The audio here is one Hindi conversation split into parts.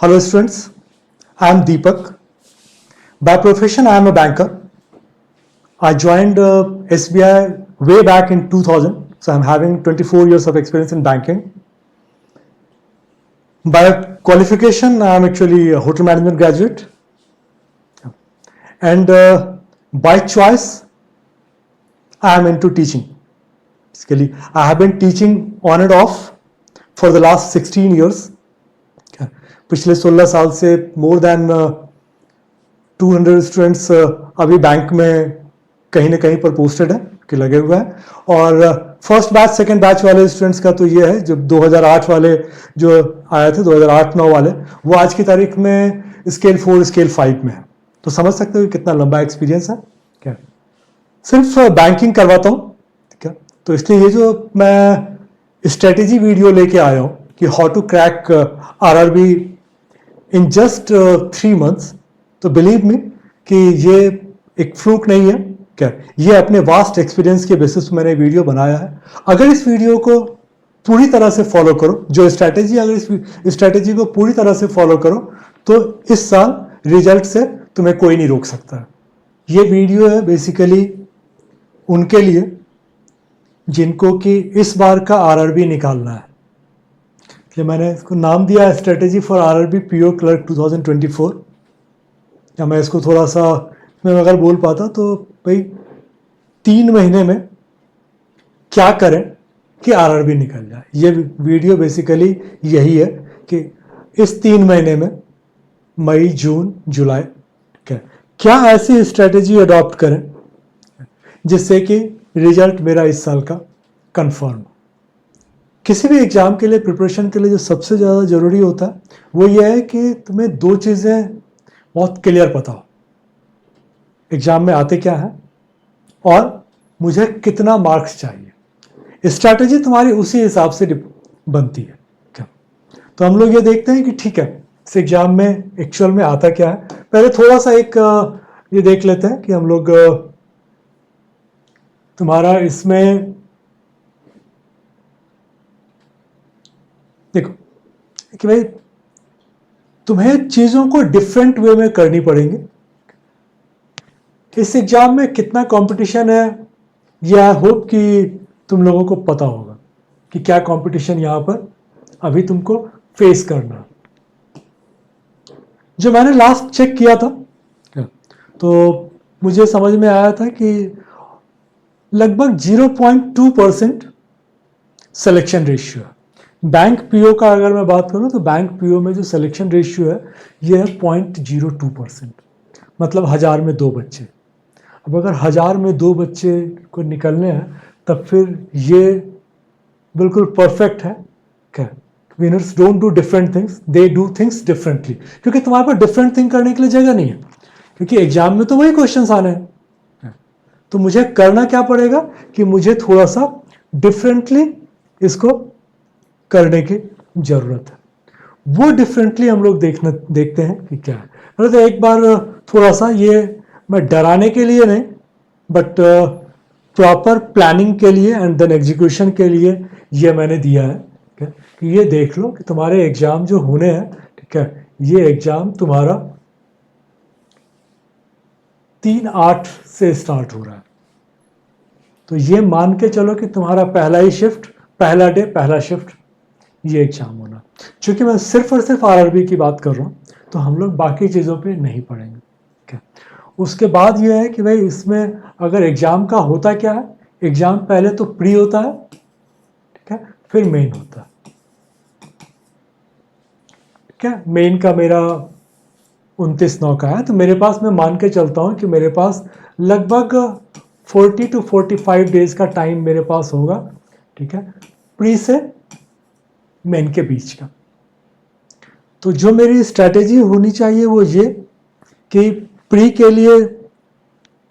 Hello students, I am Deepak. By profession I am a banker. I joined SBI way back in 2000, so I am having 24 years of experience in banking. By qualification I am actually a hotel management graduate, and by choice I am into teaching. Basically I have been teaching on and off for the last 16 years. पिछले 16 साल से मोर देन 200 स्टूडेंट्स अभी बैंक में कहीं ना कहीं पर पोस्टेड है कि लगे हुए हैं। और फर्स्ट बैच सेकंड बैच वाले स्टूडेंट्स का तो ये है, जब 2008 वाले जो आए थे 2008-9 वाले, वो आज की तारीख में स्केल 4 स्केल 5 में है। तो समझ सकते हो कि कितना लंबा एक्सपीरियंस है। क्या सिर्फ बैंकिंग करवाता हूँ, ठीक है। तो इसलिए ये जो मैं स्ट्रेटेजी वीडियो लेके आया हूँ कि how to crack RRB in just 3 months, तो बिलीव मी कि ये एक फ्लूक नहीं है। क्या ये अपने वास्ट एक्सपीरियंस के बेसिस पे मैंने वीडियो बनाया है। अगर इस वीडियो को पूरी तरह से फॉलो करो, जो स्ट्रैटेजी, अगर इस स्ट्रैटेजी को पूरी तरह से फॉलो करो तो इस साल रिजल्ट से तुम्हें कोई नहीं रोक सकता। ये वीडियो है बेसिकली उनके लिए जिनको कि इस बार का आरआरबी निकालना है। इसलिए मैंने इसको नाम दिया है strategy for RRB PO clerk 2024। या मैं इसको थोड़ा सा मैं अगर बोल पाता तो भाई 3 महीने में क्या करें कि आरआरबी निकल जाए। ये वीडियो बेसिकली यही है कि इस 3 महीने में मई जून जुलाई क्या ऐसी स्ट्रेटेजी अडॉप्ट करें जिससे कि रिजल्ट मेरा इस साल का कंफर्म। किसी भी एग्जाम के लिए प्रिपरेशन के लिए जो सबसे ज़्यादा ज़रूरी होता है वो ये है कि तुम्हें 2 चीज़ें बहुत क्लियर पता हो, एग्जाम में आते क्या है और मुझे कितना मार्क्स चाहिए। स्ट्रैटेजी तुम्हारी उसी हिसाब से बनती है। क्या तो हम लोग ये देखते हैं कि ठीक है इस एग्जाम में एक्चुअल में आता क्या है। पहले थोड़ा सा एक ये देख लेते हैं कि हम लोग तुम्हारा इसमें देखो कि भाई तुम्हें चीज़ों को डिफरेंट वे में करनी पड़ेंगी। इस एग्जाम में कितना कंपटीशन है ये आई होप कि तुम लोगों को पता होगा कि क्या कंपटीशन यहाँ पर अभी तुमको फेस करना। जो मैंने लास्ट चेक किया था तो मुझे समझ में आया था कि लगभग 0.2% सिलेक्शन रेशियो है। बैंक पीओ का अगर मैं बात करूं तो बैंक पीओ में जो सिलेक्शन रेशियो है ये है 0.02%, मतलब 1000 में 2 बच्चे। अब अगर 1000 में 2 बच्चे को निकलने हैं तब फिर ये बिल्कुल परफेक्ट है। क्या winners don't do different things, they do things differently, क्योंकि तुम्हारे पास डिफरेंट थिंग करने के लिए जगह नहीं है, क्योंकि एग्जाम में तो वही क्वेश्चंस आने हैं। तो मुझे करना क्या पड़ेगा कि मुझे थोड़ा सा डिफरेंटली इसको करने की जरूरत है। वो डिफरेंटली हम लोग देखते हैं कि क्या है। तो एक बार थोड़ा सा ये मैं डराने के लिए नहीं बट प्रॉपर प्लानिंग के लिए एंड देन एग्जीक्यूशन के लिए ये मैंने दिया है कि ये देख लो कि तुम्हारे एग्जाम जो होने हैं, ठीक है, ये एग्जाम तुम्हारा 3/8 से स्टार्ट हो रहा है। तो ये मान के चलो कि तुम्हारा पहला ही शिफ्ट, पहला डे, पहला शिफ्ट ये एग्जाम होना। चूंकि मैं सिर्फ और सिर्फ आरआरबी की बात कर रहा हूँ तो हम लोग बाकी चीज़ों पे नहीं पढ़ेंगे। क्या उसके बाद ये है कि भाई इसमें अगर एग्जाम का होता क्या है, एग्जाम पहले तो प्री होता है, ठीक है, फिर मेन होता है। ठीक है, मेन का मेरा 29/9 का है, तो मेरे पास मैं मान के चलता हूँ कि मेरे पास लगभग 40 to 45 डेज का टाइम मेरे पास होगा, ठीक है, प्री से मेन के बीच का। तो जो मेरी स्ट्रैटेजी होनी चाहिए वो ये कि प्री के लिए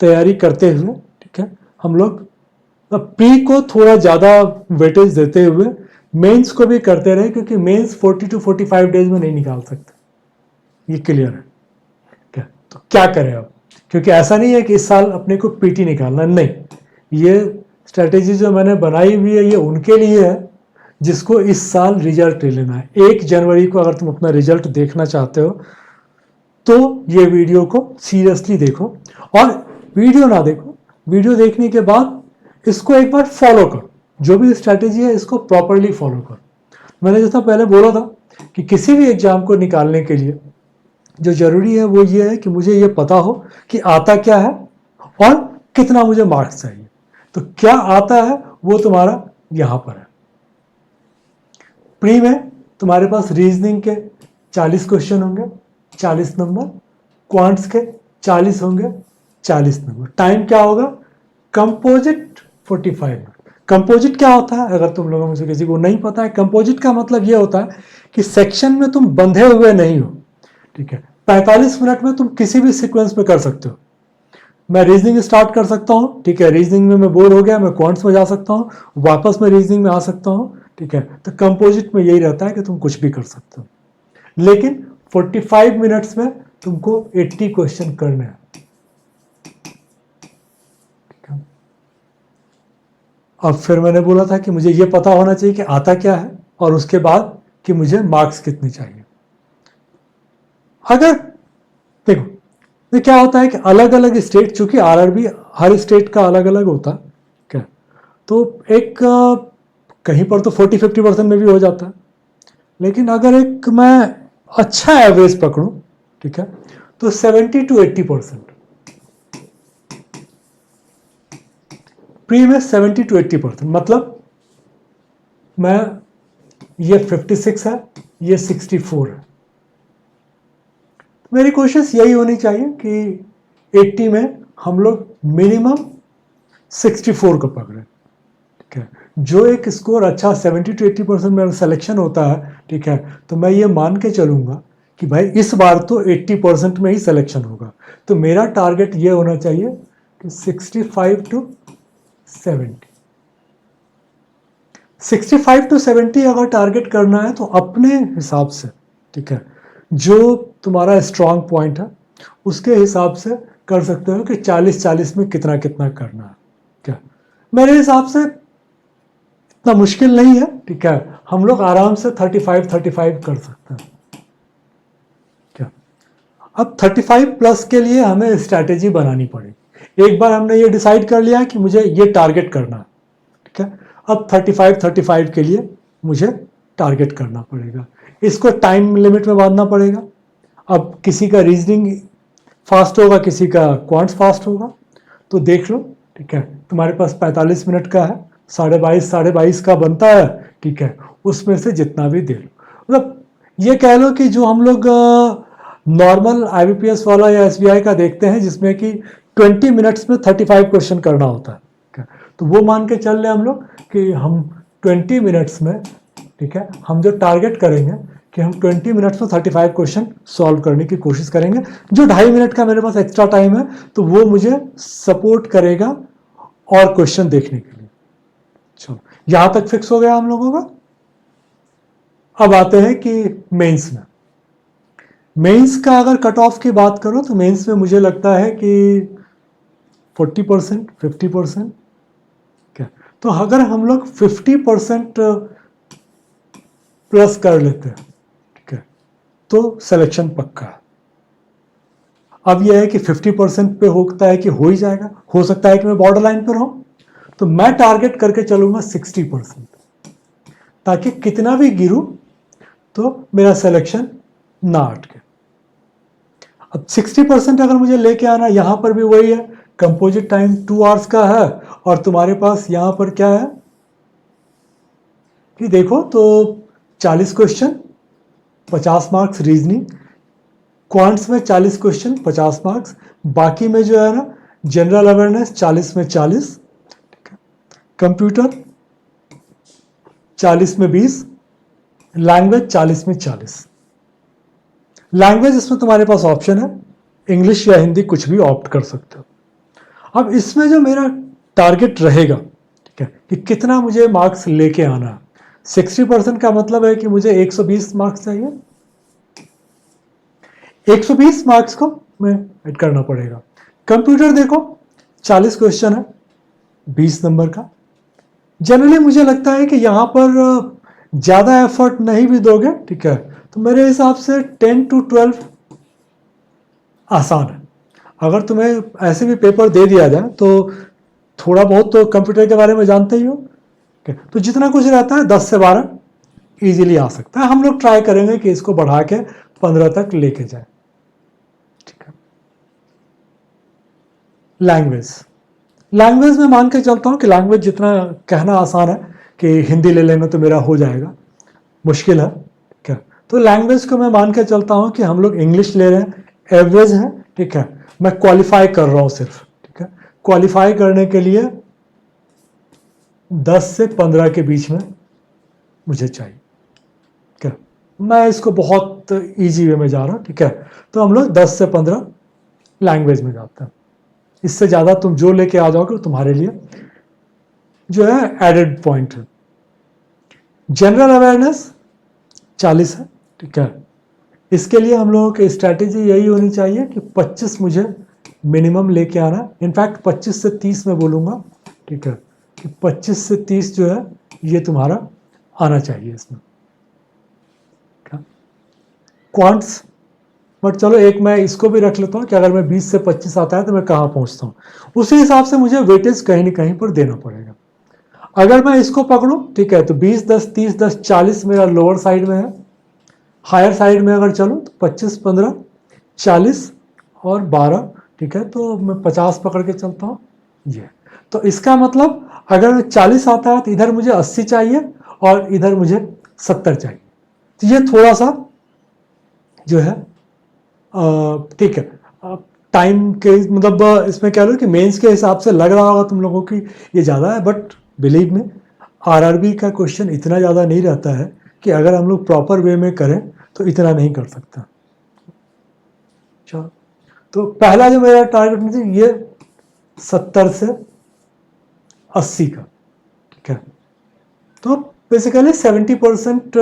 तैयारी करते हुए, ठीक है, हम लोग प्री को थोड़ा ज़्यादा वेटेज देते हुए मेंस को भी करते रहे, क्योंकि मेंस 40 to 45 डेज में नहीं निकाल सकते, ये क्लियर है। क्या तो क्या करें अब, क्योंकि ऐसा नहीं है कि इस साल अपने को पीटी निकालना, नहीं, ये स्ट्रैटेजी जो मैंने बनाई हुई है ये उनके लिए है जिसको इस साल रिजल्ट ले लेना है। 1 जनवरी को अगर तुम अपना रिजल्ट देखना चाहते हो तो ये वीडियो को सीरियसली देखो, और वीडियो ना देखो, वीडियो देखने के बाद इसको एक बार फॉलो करो, जो भी स्ट्रैटेजी है इसको प्रॉपरली फॉलो करो। मैंने जैसा पहले बोला था कि किसी भी एग्जाम को निकालने के लिए जो जरूरी है वो ये है कि मुझे ये पता हो कि आता क्या है और कितना मुझे मार्क्स चाहिए। तो क्या आता है वो तुम्हारा यहां पर है। प्री में तुम्हारे पास रीजनिंग के 40 क्वेश्चन होंगे, 40 नंबर, क्वांट्स के 40 होंगे, 40 नंबर। टाइम क्या होगा? Composite 45 minute. कंपोजिट क्या होता है अगर तुम लोगों में से किसी को नहीं पता है? कंपोजिट का मतलब यह होता है कि सेक्शन में तुम बंधे हुए नहीं हो, ठीक है। 45 मिनट में तुम किसी भी सीक्वेंस में कर सकते हो। मैं रीजनिंग स्टार्ट कर सकता हूँ, ठीक है, रीजनिंग में मैं बोर हो गया, मैं क्वांट्स में जा सकता हूँ, वापस मैं रीजनिंग में आ सकता हूँ, ठीक है। तो कंपोजिट में यही रहता है कि तुम कुछ भी कर सकते हो, लेकिन 45 मिनट्स में तुमको 80 क्वेश्चन करने हैं। अब फिर मैंने बोला था कि मुझे ये पता होना चाहिए कि आता क्या है, और उसके बाद कि मुझे मार्क्स कितने चाहिए। अगर देखो तो क्या होता है कि अलग अलग स्टेट, चूंकि आरआरबी हर स्टेट का अलग अलग होता है, क्या, तो एक कहीं पर तो 40-50% में भी हो जाता है, लेकिन अगर एक मैं अच्छा एवरेज पकड़ूं, ठीक है, तो 70-80%। प्री में 70-80%, मतलब मैं ये 56 है, ये 64 है। मेरी कोशिश यही होनी चाहिए कि 80 में हम लोग मिनिमम 64 को पकड़े, ठीक है। जो एक स्कोर अच्छा 70-80% मेरा सिलेक्शन होता है, ठीक है, तो मैं ये मान के चलूंगा कि भाई इस बार तो 80% में ही सिलेक्शन होगा। तो मेरा टारगेट ये होना चाहिए कि 65-70 अगर टारगेट करना है तो अपने हिसाब से, ठीक है, जो तुम्हारा स्ट्रांग पॉइंट है उसके हिसाब से कर सकते हो कि 40-40 में कितना कितना करना है, क्या। मेरे हिसाब से इतना मुश्किल नहीं है, ठीक है, हम लोग आराम से 35-35 कर सकते हैं, क्या। अब 35 प्लस के लिए हमें स्ट्रैटेजी बनानी पड़ेगी। एक बार हमने ये डिसाइड कर लिया कि मुझे ये टारगेट करना है, ठीक है, अब 35-35 के लिए मुझे टारगेट करना पड़ेगा। इसको टाइम लिमिट में बांधना पड़ेगा। अब किसी का रीजनिंग फास्ट होगा, किसी का क्वांट्स फास्ट होगा, तो देख लो, ठीक है, तुम्हारे पास 45 मिनट का है, 22.5 का बनता है, ठीक है, उसमें से जितना भी दे लो। मतलब ये कह लो कि जो हम लोग नॉर्मल आईबीपीएस वाला या एसबीआई का देखते हैं जिसमें कि 20 मिनट्स में 35 क्वेश्चन करना होता है, ठीक है, तो वो मान के चल रहे हम लोग कि हम 20 मिनट्स में, ठीक है, हम जो टारगेट करेंगे कि हम 20 मिनट्स में 35 क्वेश्चन सॉल्व करने की कोशिश करेंगे। जो 2.5 मिनट का मेरे पास एक्स्ट्रा टाइम है तो वो मुझे सपोर्ट करेगा और क्वेश्चन देखने के लिए। चलो यहां तक फिक्स हो गया हम लोगों का। अब आते हैं कि मेंस में। मेंस का अगर कट ऑफ की बात करो तो मेंस में मुझे लगता है कि 40%, 50%, क्या, तो अगर हम लोग 50% प्लस कर लेते हैं, ठीक है, तो सिलेक्शन पक्का है। अब यह है कि 50% पे होता है कि हो ही जाएगा, हो सकता है कि मैं बॉर्डर लाइन पर हूं, तो मैं टारगेट करके चलूंगा 60%, ताकि कितना भी गिरूं तो मेरा सिलेक्शन ना अटके। अब 60% अगर मुझे लेके आना, यहां पर भी वही है, कंपोजिट टाइम 2 आवर्स का है, और तुम्हारे पास यहां पर क्या है कि देखो तो 40 क्वेश्चन 50 मार्क्स रीजनिंग, क्वांट्स में 40 क्वेश्चन 50 मार्क्स, बाकी में जो है ना जनरल अवेयरनेस 40 में 40, कंप्यूटर 40 में 20, लैंग्वेज 40 में 40। लैंग्वेज इसमें तुम्हारे पास ऑप्शन है, इंग्लिश या हिंदी कुछ भी ऑप्ट कर सकते हो। अब इसमें जो मेरा टारगेट रहेगा, ठीक है, कि कितना मुझे मार्क्स लेके आना है, 60% का मतलब है कि मुझे 120 मार्क्स चाहिए। 120 मार्क्स को मैं ऐड करना पड़ेगा। कंप्यूटर देखो 40 क्वेश्चन है, 20 नंबर का। जनरली मुझे लगता है कि यहां पर ज़्यादा एफर्ट नहीं भी दोगे, ठीक है, तो मेरे हिसाब से 10 to 12 आसान है। अगर तुम्हें ऐसे भी पेपर दे दिया जाए तो थोड़ा बहुत तो कंप्यूटर के बारे में जानते ही हो, ठीक है, तो जितना कुछ रहता है 10 से 12 इजीली आ सकता है। हम लोग ट्राई करेंगे कि इसको बढ़ा के 15 तक लेके जाए, ठीक है। लैंग्वेज, लैंग्वेज में मान के चलता हूँ कि लैंग्वेज जितना कहना आसान है कि हिंदी ले लेंगे तो मेरा हो जाएगा, मुश्किल है, ठीक है। तो लैंग्वेज को मैं मान के चलता हूँ कि हम लोग इंग्लिश ले रहे हैं, एवरेज है, ठीक है। मैं क्वालिफाई कर रहा हूँ सिर्फ, ठीक है। क्वालिफाई करने के लिए 10 से 15 के बीच में मुझे चाहिए, ठीक है। मैं इसको बहुत इजी वे में जा रहा हूँ, ठीक है। तो हम लोग 10 से 15 लैंग्वेज में जाते हैं। इससे ज़्यादा तुम जो लेके आ जाओगे तुम्हारे लिए जो है एडेड पॉइंट है। जनरल अवेयरनेस 40 है, ठीक है। इसके लिए हम लोगों की स्ट्रैटेजी यही होनी चाहिए कि 25 मुझे मिनिमम लेके आना, इनफैक्ट 25 से 30 में बोलूँगा, ठीक है, कि 25 से 30 जो है ये तुम्हारा आना चाहिए इसमें, क्वांट्स। बट चलो एक मैं इसको भी रख लेता हूँ कि अगर मैं 20 से 25 आता है तो मैं कहाँ पहुँचता हूँ, उसी हिसाब से मुझे वेटेज कहीं ना कहीं पर देना पड़ेगा। अगर मैं इसको पकड़ूं, ठीक है, तो 20 10 30 10 40 मेरा लोअर साइड में है। हायर साइड में अगर चलूं तो 25 15 40 और 12, ठीक है, तो मैं 50 पकड़ के चलता हूँ ये। तो इसका मतलब अगर 40 आता है तो इधर मुझे 80 चाहिए और इधर मुझे 70 चाहिए। तो ये थोड़ा सा जो है ठीक है, टाइम के मतलब इसमें कह लो कि मेंस के हिसाब से लग रहा होगा तुम लोगों की ये ज़्यादा है, बट बिलीव में आरआरबी का क्वेश्चन इतना ज़्यादा नहीं रहता है कि अगर हम लोग प्रॉपर वे में करें तो इतना नहीं कर सकता। चलो, तो पहला जो मेरा टारगेट मुझे ये 70 से 80 का, ठीक है। तो बेसिकली 70%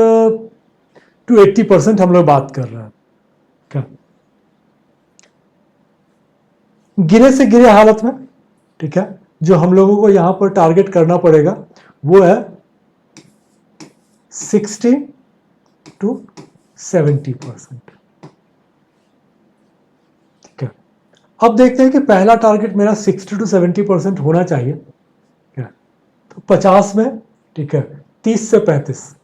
टू 80% हम लोग बात कर रहे हैं, क्या गिरे से गिरे हालत में, ठीक है, जो हम लोगों को यहां पर टारगेट करना पड़ेगा वो है 60 to 70%, ठीक है। अब देखते हैं कि पहला टारगेट मेरा 60 to 70% होना चाहिए, ठीक है। तो 50 में, ठीक है, 30 से 35,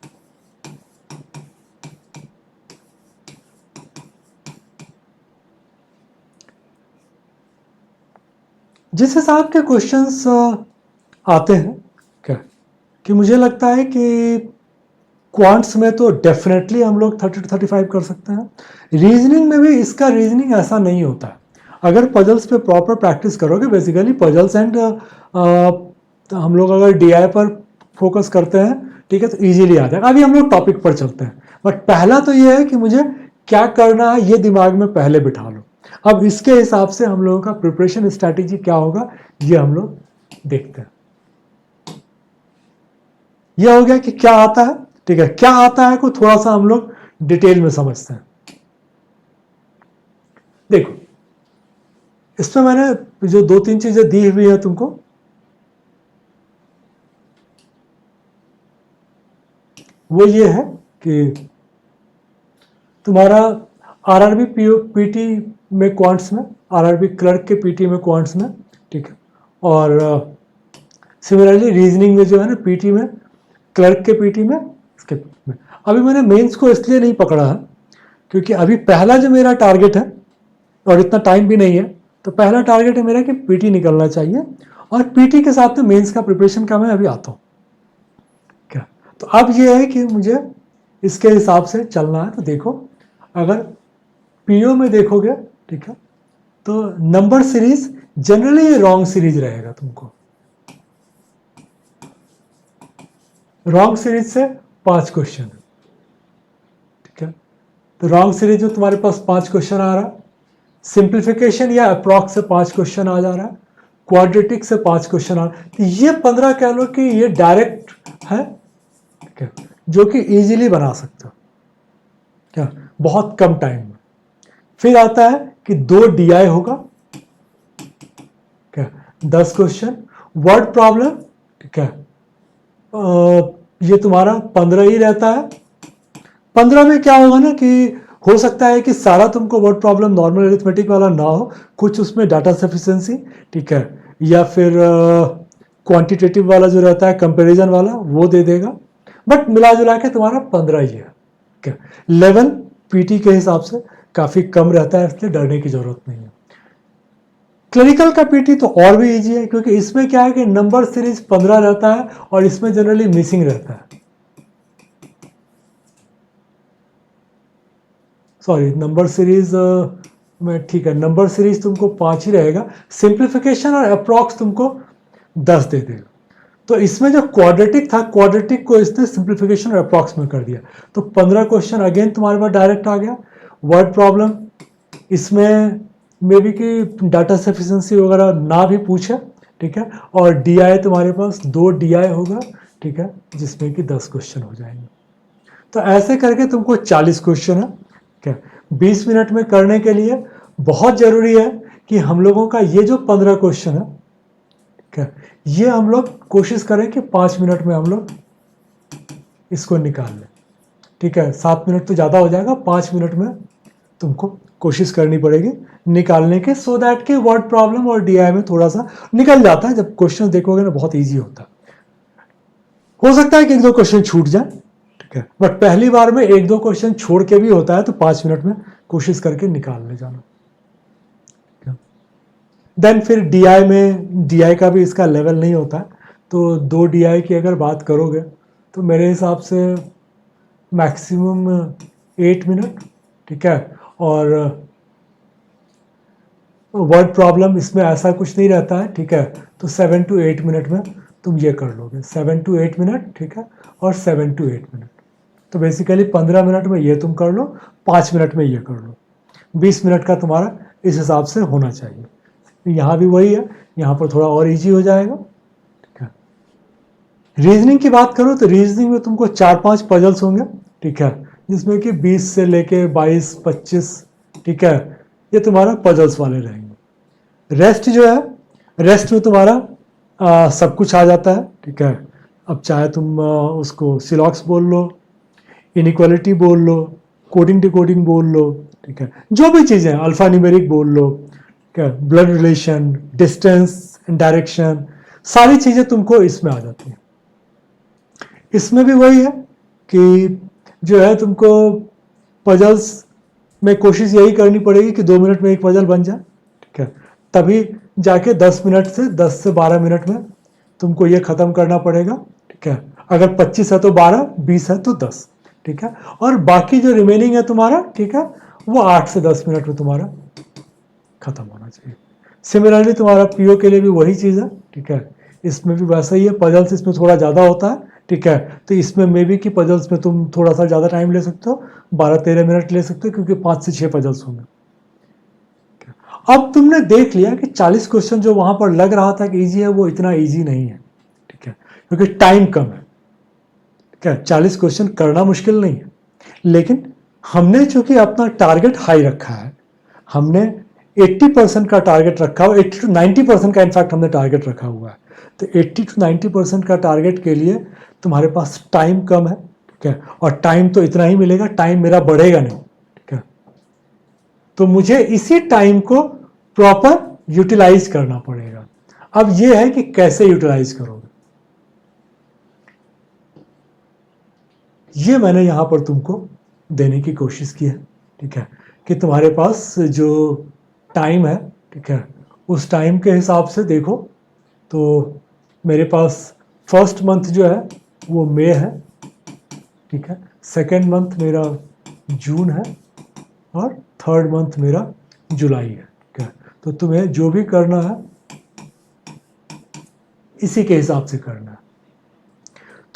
जिस हिसाब के क्वेश्चंस आते हैं, क्या कि मुझे लगता है कि क्वांट्स में तो डेफिनेटली हम लोग 30 to 35 कर सकते हैं। रीजनिंग में भी इसका रीजनिंग ऐसा नहीं होता है। अगर पजल्स पे प्रॉपर प्रैक्टिस करोगे, बेसिकली पजल्स एंड हम लोग अगर डीआई पर फोकस करते हैं, ठीक है, तो इजीली आ जाएगा। अभी हम लोग टॉपिक पर चलते हैं, बट पहला तो ये है कि मुझे क्या करना है ये दिमाग में पहले बिठा लो। अब इसके हिसाब से हम लोगों का प्रिपरेशन स्ट्रैटेजी क्या होगा ये हम लोग देखते हैं। यह हो गया कि क्या आता है, ठीक है। क्या आता है को थोड़ा सा हम लोग डिटेल में समझते हैं। देखो, इसमें मैंने जो 2-3 चीजें दी हुई है तुमको, वो ये है कि तुम्हारा आरआरबी पीटी में क्वांट्स में, आरआरबी क्लर्क के पीटी में क्वांट्स में, ठीक है, और सिमिलरली रीजनिंग में जो है ना पीटी में, क्लर्क के पीटी में, इसके में। अभी मैंने मेंस को इसलिए नहीं पकड़ा है क्योंकि अभी पहला जो मेरा टारगेट है और इतना टाइम भी नहीं है, तो पहला टारगेट है मेरा कि पीटी निकलना चाहिए, और पीटी के साथ में मेंस का प्रिपरेशन का मैं अभी आता हूँ, क्या। तो अब ये है कि मुझे इसके हिसाब से चलना है। तो देखो, अगर पीओ में देखोगे, ठीक है, तो नंबर सीरीज जनरली ये रॉन्ग सीरीज रहेगा तुमको। रॉन्ग सीरीज से 5 क्वेश्चन है, ठीक है। तो रॉन्ग सीरीज में तुम्हारे पास 5 क्वेश्चन आ रहा है, सिंप्लीफिकेशन या अप्रॉक्स से 5 क्वेश्चन आ जा रहा है, क्वाड्रेटिक से 5 क्वेश्चन आ रहा है। तो ये 15 कह लो कि ये डायरेक्ट है, ठीक है, जो कि इजीली बना सकते हो, क्या, बहुत कम टाइम में। फिर आता है कि 2 डीआई होगा, क्या, 10 क्वेश्चन, वर्ड प्रॉब्लम, ठीक है, ये तुम्हारा 15 ही रहता है। 15 में क्या होगा ना कि हो सकता है कि सारा तुमको वर्ड प्रॉब्लम नॉर्मल अरिथमेटिक वाला ना हो, कुछ उसमें डाटा सफिशिएंसी, ठीक है, या फिर क्वांटिटेटिव वाला जो रहता है कंपैरिजन वाला वो दे देगा, बट मिला जुला के तुम्हारा 15 ही है। ठीक है, लेवल पीटी के हिसाब से काफ़ी कम रहता है, इसलिए डरने की ज़रूरत नहीं है। क्लिनिकल का पीटी तो और भी इजी है, क्योंकि इसमें क्या है कि नंबर सीरीज 15 रहता है और इसमें जनरली मिसिंग रहता है। सॉरी, नंबर सीरीज में ठीक है, नंबर सीरीज तुमको 5 ही रहेगा, सिंप्लीफिकेशन और अप्रॉक्स तुमको 10 दे देगा। तो इसमें जो क्वाड्रेटिक था, क्वाड्रेटिक को इसने सिंप्लीफिकेशन और अप्रॉक्स में कर दिया, तो 15 क्वेश्चन अगेन तुम्हारे पास डायरेक्ट आ गया। वर्ड प्रॉब्लम इसमें मे बी कि डाटा सफिशिएंसी वगैरह ना भी पूछे, ठीक है, और डीआई तुम्हारे पास 2 डीआई होगा, ठीक है, जिसमें कि 10 क्वेश्चन हो जाएंगे। तो ऐसे करके तुमको 40 क्वेश्चन है, ठीक है, 20 मिनट में करने के लिए बहुत जरूरी है कि हम लोगों का ये जो 15 क्वेश्चन है, ठीक है, ये हम लोग कोशिश करें कि 5 मिनट में हम लोग इसको निकाल लें। ठीक है, 7 मिनट तो ज़्यादा हो जाएगा, 5 मिनट में तुमको कोशिश करनी पड़ेगी निकालने के, सो दैट कि वर्ड प्रॉब्लम और डीआई में थोड़ा सा निकल जाता है। जब क्वेश्चन देखोगे ना बहुत ईजी होता है। हो सकता है कि 1-2 क्वेश्चन छूट जाए, ठीक है, बट पहली बार में 1-2 क्वेश्चन छोड़ के भी होता है, तो 5 मिनट में कोशिश करके निकाल ले जाना। देन फिर डीआई में, डीआई का भी इसका लेवल नहीं होता है, तो 2 डीआई की अगर बात करोगे तो मेरे हिसाब से मैक्सिमम 8 मिनट, ठीक है, और वर्ड प्रॉब्लम इसमें ऐसा कुछ नहीं रहता है, ठीक है, तो 7 to 8 मिनट में तुम ये कर लोगे, 7 to 8 मिनट, ठीक है, और 7 to 8 मिनट। तो बेसिकली 15 मिनट में ये तुम कर लो, 5 मिनट में ये कर लो, 20 मिनट का तुम्हारा इस हिसाब से होना चाहिए। यहाँ भी वही है, यहाँ पर थोड़ा और इजी हो जाएगा, ठीक है। रीजनिंग की बात करो तो रीजनिंग में तुमको 4-5 पजल्स होंगे, ठीक है, जिसमें कि 20 से लेके 22-25, ठीक है, ये तुम्हारा पजल्स वाले रहेंगे। रेस्ट जो है, रेस्ट में तुम्हारा सब कुछ आ जाता है, ठीक है। अब चाहे तुम उसको सिलॉक्स बोल लो, इनइक्वालिटी बोल लो, कोडिंग डिकोडिंग बोल लो, ठीक है, जो भी चीज़ें, अल्फा न्यूमेरिक बोल लो, ठीक है, blood relation, distance and direction, सारी चीज़ें तुमको इसमें आ जाती हैं। इसमें भी वही है कि जो है तुमको पजल्स में कोशिश यही करनी पड़ेगी कि 2 मिनट में एक पजल बन जाए, ठीक है, तभी जाके 10 मिनट से 10 से 12 मिनट में तुमको ये ख़त्म करना पड़ेगा, ठीक है। अगर 25 है तो 12, 20 है तो 10, ठीक है, और बाकी जो रिमेनिंग है तुम्हारा, ठीक है, वो 8 से 10 मिनट में तुम्हारा खत्म होना चाहिए। सिमिलरली तुम्हारा पीओ के लिए भी वही चीज़ है, ठीक है, इसमें भी वैसा ही है, पजल्स इसमें थोड़ा ज़्यादा होता है, ठीक है, तो इसमें मे बी कि पजल्स में तुम थोड़ा सा ज़्यादा टाइम ले सकते हो, 12-13 मिनट ले सकते हो, क्योंकि 5 से 6 पजल्स होंगे। अब तुमने देख लिया कि 40 क्वेश्चन जो वहां पर लग रहा था कि इजी है, वो इतना इजी नहीं है, ठीक है, क्योंकि टाइम कम है, ठीक है, 40 क्वेश्चन करना मुश्किल नहीं है, लेकिन हमने चूंकि अपना टारगेट हाई रखा है, हमने 80% का टारगेट रखा हुआ, 80 to 90% का इनफैक्ट हमने टारगेट रखा हुआ है, तो 80 to 90% का टारगेट के लिए तुम्हारे पास टाइम कम है, ठीक है, और टाइम तो इतना ही मिलेगा, टाइम मेरा बढ़ेगा नहीं, ठीक है, तो मुझे इसी टाइम को प्रॉपर यूटिलाइज करना पड़ेगा। अब ये है कि कैसे यूटिलाइज करोगे, ये मैंने यहां पर तुमको देने की कोशिश की है, ठीक है, कि तुम्हारे पास जो टाइम है, ठीक है, उस टाइम के हिसाब से देखो, तो मेरे पास फर्स्ट मंथ जो है वो मई है, ठीक है, सेकेंड मंथ मेरा जून है, और थर्ड मंथ मेरा जुलाई है, ठीक है, तो तुम्हें जो भी करना है इसी के हिसाब से करना है।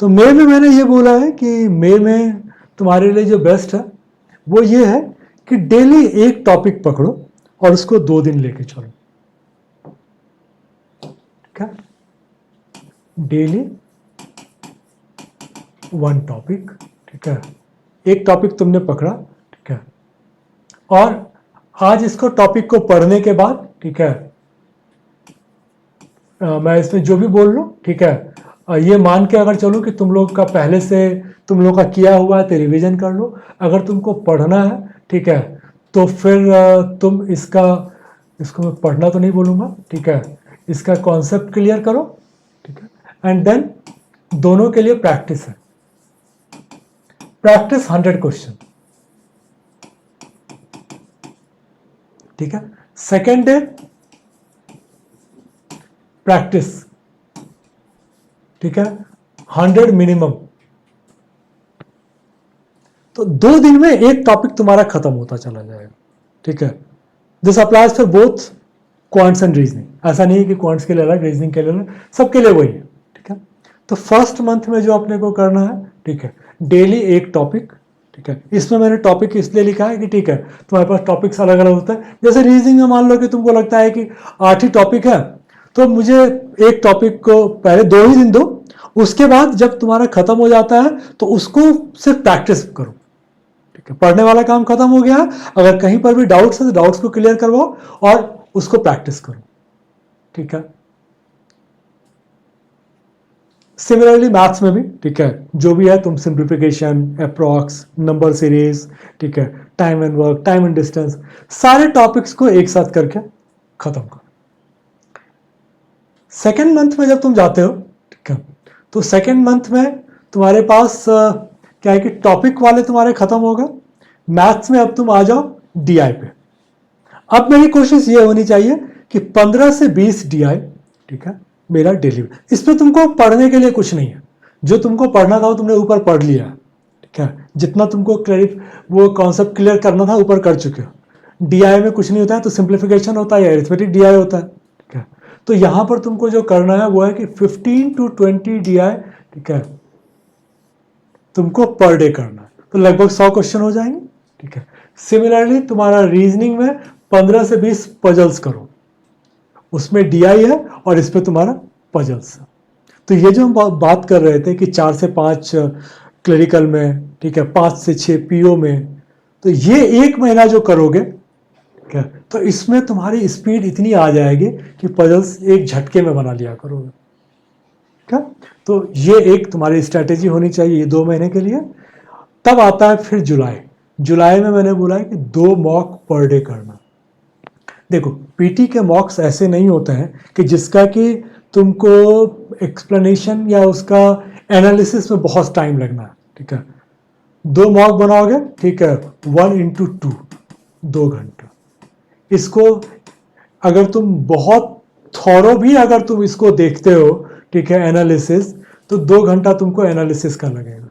तो मई में मैंने ये बोला है कि मई में तुम्हारे लिए जो बेस्ट है वो ये है कि डेली एक टॉपिक पकड़ो और उसको 2 दिन लेके चलो, ठीक है, डेली 1 टॉपिक, ठीक है, एक टॉपिक तुमने पकड़ा, ठीक है, और आज इसको टॉपिक को पढ़ने के बाद, ठीक है, मैं इसमें जो भी बोल लूँ, ठीक है, ये मान के अगर चलो कि तुम लोग का पहले से तुम लोग का किया हुआ है तो रिवीजन कर लो। अगर तुमको पढ़ना है, ठीक है, तो फिर तुम इसको मैं पढ़ना तो नहीं बोलूँगा, ठीक है, इसका कॉन्सेप्ट क्लियर करो, ठीक है, एंड देन दोनों के लिए प्रैक्टिस है। प्रैक्टिस 100 क्वेश्चन, ठीक है। सेकेंड डे प्रैक्टिस, ठीक है, 100 मिनिमम। तो 2 दिन में एक टॉपिक तुम्हारा खत्म होता चला जाएगा, ठीक है। This applies for both quants and reasoning. ऐसा नहीं है कि क्वांट्स के लिए अलग, रीजनिंग के लिए अलग, सबके लिए वही है, ठीक है। तो फर्स्ट मंथ में जो अपने को करना है, ठीक है, डेली एक टॉपिक, ठीक है। इसमें मैंने टॉपिक इसलिए लिखा है कि ठीक है तुम्हारे पास टॉपिक्स अलग अलग होता है। जैसे रीजनिंग में मान लो कि तुमको लगता है कि 8 ही टॉपिक है, तो मुझे एक टॉपिक को पहले 2 ही दिन दो, उसके बाद जब तुम्हारा खत्म हो जाता है तो उसको सिर्फ प्रैक्टिस करो, ठीक है। पढ़ने वाला काम खत्म हो गया, अगर कहीं पर भी डाउट्स है तो डाउट्स को क्लियर करवाओ और उसको प्रैक्टिस करो, ठीक है। सिमिलरली मैथ्स में भी, ठीक है, जो भी है तुम सिंप्लीफिकेशन, अप्रॉक्स, नंबर सीरीज, ठीक है, time and work, time and distance, सारे टॉपिक्स को एक साथ करके खत्म करो। सेकेंड मंथ में जब तुम जाते हो, ठीक है, तो सेकेंड मंथ में तुम्हारे पास क्या है कि टॉपिक वाले तुम्हारे खत्म होगा। मैथ्स में अब तुम आ जाओ डीआई पे। अब मेरी कोशिश ये होनी चाहिए कि 15 से 20 डीआई, ठीक है, मेरा डेली। इसमें तुमको पढ़ने के लिए कुछ नहीं है, जो तुमको पढ़ना था वो तुमने ऊपर पढ़ लिया, ठीक है। जितना तुमको वो कॉन्सेप्ट क्लियर करना था ऊपर कर चुके हो। डीआई में कुछ नहीं होता है, तो सिंप्लीफिकेशन होता है या अरिथमेटिक डीआई होता है, ठीक है। तो यहां पर तुमको जो करना है वो है कि 15 to 20 डीआई, ठीक है, तुमको पर डे करना है, तो लगभग 100 क्वेश्चन हो जाएंगे, ठीक है। सिमिलरली तुम्हारा रीजनिंग में 15 से 20 पजल्स करो, उसमें डीआई है और इस पे तुम्हारा पजल्स है। तो ये जो हम बात कर रहे थे कि 4 से 5 क्लरिकल में, ठीक है, 5 से 6 पीओ में, तो ये 1 महीना जो करोगे, ठीक है, तो इसमें तुम्हारी स्पीड इतनी आ जाएगी कि पजल्स एक झटके में बना लिया करोगे, ठीक है। तो ये एक तुम्हारी स्ट्रैटेजी होनी चाहिए ये 2 महीने के लिए। तब आता है फिर जुलाई। जुलाई में मैंने बोला है कि 2 मॉक पर डे करना। देखो पीटी के मॉक्स ऐसे नहीं होते हैं कि जिसका कि तुमको एक्सप्लेनेशन या उसका एनालिसिस में बहुत टाइम लगना है, ठीक है। 2 मॉक बनाओगे, ठीक है, 1x2, 2 घंटा। इसको अगर तुम बहुत थॉरो भी अगर तुम इसको देखते हो, ठीक है, एनालिसिस, तो 2 घंटा तुमको एनालिसिस का लगेगा।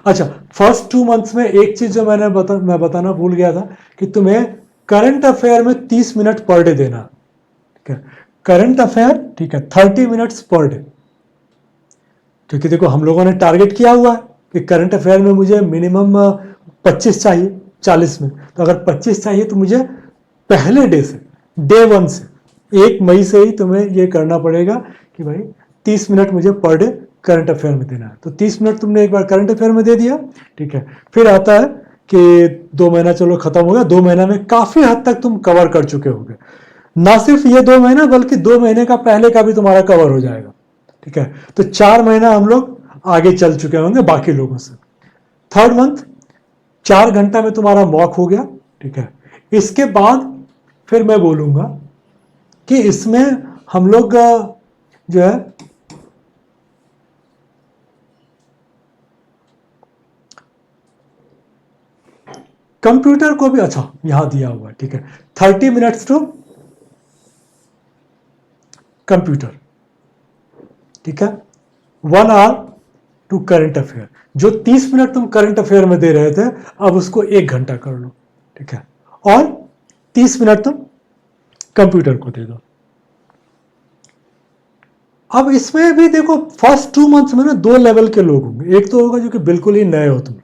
अच्छा, फर्स्ट 2 मंथ्स में एक चीज जो मैं बताना भूल गया था कि तुम्हें करंट अफेयर में 30 मिनट पर डे देना, ठीक है। करंट अफेयर, ठीक है, 30 मिनट्स पर डे, क्योंकि देखो हम लोगों ने टारगेट किया हुआ है कि करंट अफेयर में मुझे मिनिमम 25 चाहिए 40 में। तो अगर 25 चाहिए तो मुझे पहले डे से, डे 1 से, 1 मई से ही तुम्हें ये करना पड़ेगा कि भाई 30 मिनट मुझे पर डे करंट अफेयर में देना है। तो 30 मिनट तुमने एक बार करंट अफेयर में दे दिया, ठीक है। फिर आता है कि 2 महीना चलो खत्म हो गया, 2 महीना में काफी हद तक तुम कवर कर चुके होगे। ना सिर्फ ये 2 महीना बल्कि 2 महीने का पहले का भी तुम्हारा कवर हो जाएगा, ठीक है। तो 4 महीना हम लोग आगे चल चुके होंगे बाकी लोगों से। थर्ड मंथ 4 घंटा में तुम्हारा मॉक हो गया, ठीक है। इसके बाद फिर मैं बोलूंगा कि इसमें हम लोग जो है कंप्यूटर को भी, अच्छा यहां दिया हुआ है, ठीक है, 30 मिनट्स टू कंप्यूटर, ठीक है, 1 आवर टू करंट अफेयर। जो 30 मिनट तुम करंट अफेयर में दे रहे थे, अब उसको 1 घंटा कर लो, ठीक है, और 30 मिनट तुम कंप्यूटर को दे दो। अब इसमें भी देखो फर्स्ट 2 मंथ्स में ना 2 लेवल के लोग होंगे। एक तो होगा जो कि बिल्कुल ही नए हो तुम,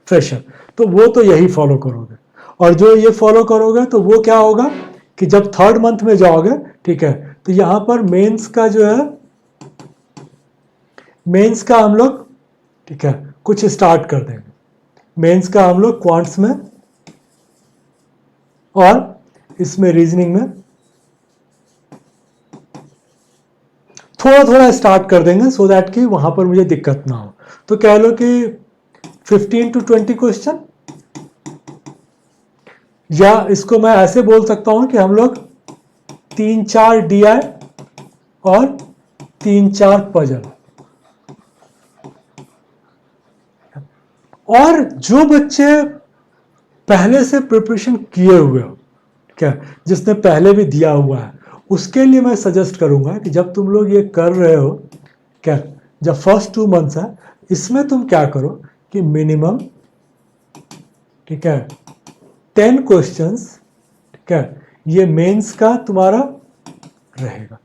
फ्रेशर, तो वो तो यही फॉलो करोगे। और जो ये फॉलो करोगे तो वो क्या होगा कि जब थर्ड मंथ में जाओगे, ठीक है, तो यहां पर मेंस का जो है, मेंस का हम लोग, ठीक है, कुछ स्टार्ट कर देंगे। मेंस का हम लोग क्वांट्स में और इसमें रीजनिंग में थोड़ा थोड़ा स्टार्ट कर देंगे सो दैट कि वहां पर मुझे दिक्कत ना हो। तो कह लो कि 15 to 20 क्वेश्चन, या इसको मैं ऐसे बोल सकता हूं कि हम लोग 3-4 DI और 3-4 पजल। और जो बच्चे पहले से प्रिपरेशन किए हुए हो, क्या, जिसने पहले भी दिया हुआ है, उसके लिए मैं सजेस्ट करूंगा कि जब तुम लोग ये कर रहे हो, क्या, जब फर्स्ट 2 मंथ्स है, इसमें तुम क्या करो कि मिनिमम, ठीक है, 10 क्वेश्चंस, ठीक है, ये मेंस का तुम्हारा रहेगा।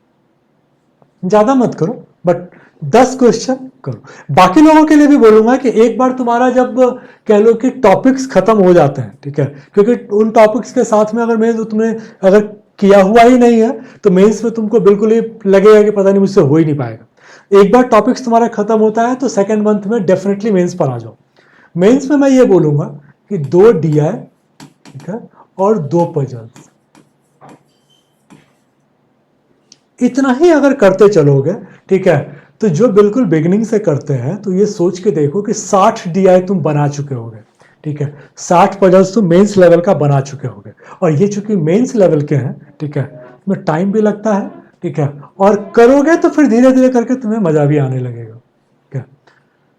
ज्यादा मत करो, बट 10 क्वेश्चन करो। बाकी लोगों के लिए भी बोलूंगा कि एक बार तुम्हारा जब कह लो कि टॉपिक्स खत्म हो जाते हैं, ठीक है, क्योंकि उन टॉपिक्स के साथ में अगर मेंस तुमने अगर किया हुआ ही नहीं है तो मेंस में तुमको बिल्कुल ही लगेगा कि पता नहीं मुझसे हो ही नहीं पाएगा। एक बार टॉपिक्स तुम्हारा खत्म होता है तो सेकेंड मंथ में डेफिनेटली मेंस पर आ जाओ। मेंस में मैं ये बोलूंगा कि 2 DI, ठीक है, और 2 पजल्स, इतना ही अगर करते चलोगे, ठीक है, तो जो बिल्कुल बिगिनिंग से करते हैं तो ये सोच के देखो कि 60 DI तुम बना चुके होगे, ठीक है, 60 पजल्स तुम मेंस लेवल का बना चुके होगे। और ये चूंकि मेंस लेवल के हैं, ठीक है, इसमें टाइम भी लगता है, ठीक है, और करोगे तो फिर धीरे धीरे करके तुम्हें मजा भी आने लगेगा, ठीक है।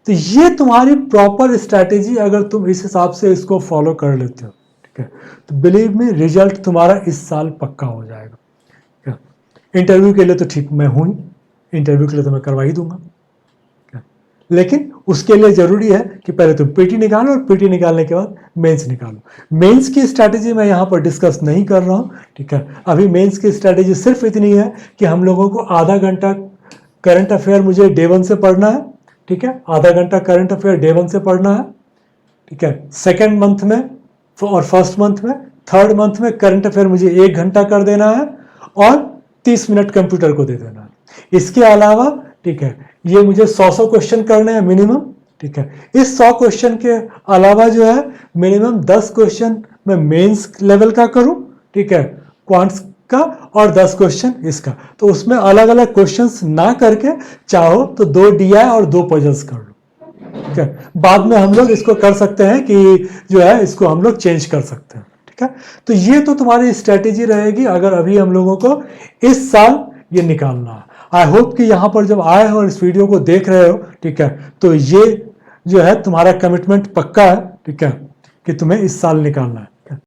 तो ये तुम्हारी प्रॉपर स्ट्रैटेजी, अगर तुम इस हिसाब से इसको फॉलो कर लेते हो, ठीक है, तो बिलीव मी रिजल्ट तुम्हारा इस साल पक्का हो जाएगा। इंटरव्यू के लिए तो ठीक मैं हूं ही, इंटरव्यू के लिए तो मैं करवा ही दूंगा, लेकिन उसके लिए जरूरी है कि पहले तुम पीटी निकालो और पीटी निकालने के बाद मेंस निकालो। मेंस की स्ट्रैटेजी मैं यहां पर डिस्कस नहीं कर रहा हूं, ठीक है। अभी मेंस की स्ट्रैटेजी सिर्फ इतनी है कि हम लोगों को आधा घंटा करंट अफेयर मुझे डे 1 से पढ़ना है, ठीक है, आधा घंटा करंट अफेयर डे 1 से पढ़ना है, ठीक है, सेकेंड मंथ में और फर्स्ट मंथ में, थर्ड मंथ में करंट अफेयर मुझे 1 घंटा कर देना है और 30 मिनट कंप्यूटर को दे देना है। इसके अलावा, ठीक है, ये मुझे 100 क्वेश्चन करने हैं मिनिमम, ठीक है। इस 100 क्वेश्चन के अलावा जो है मिनिमम 10 क्वेश्चन मैं मेंस लेवल का करूं, ठीक है, क्वांट्स का, और 10 क्वेश्चन इसका। तो उसमें अलग अलग क्वेश्चंस ना करके चाहो तो 2 DI और 2 पजल्स कर लो, ठीक है। बाद में हम लोग इसको कर सकते हैं कि जो है इसको हम लोग चेंज कर सकते हैं, ठीक है। तो ये तो तुम्हारी स्ट्रेटेजी रहेगी अगर अभी हम लोगों को इस साल ये निकालना है। आई होप कि यहां पर जब आए हो और इस वीडियो को देख रहे हो, ठीक है, तो ये जो है तुम्हारा कमिटमेंट पक्का है, ठीक है, कि तुम्हें इस साल निकालना है।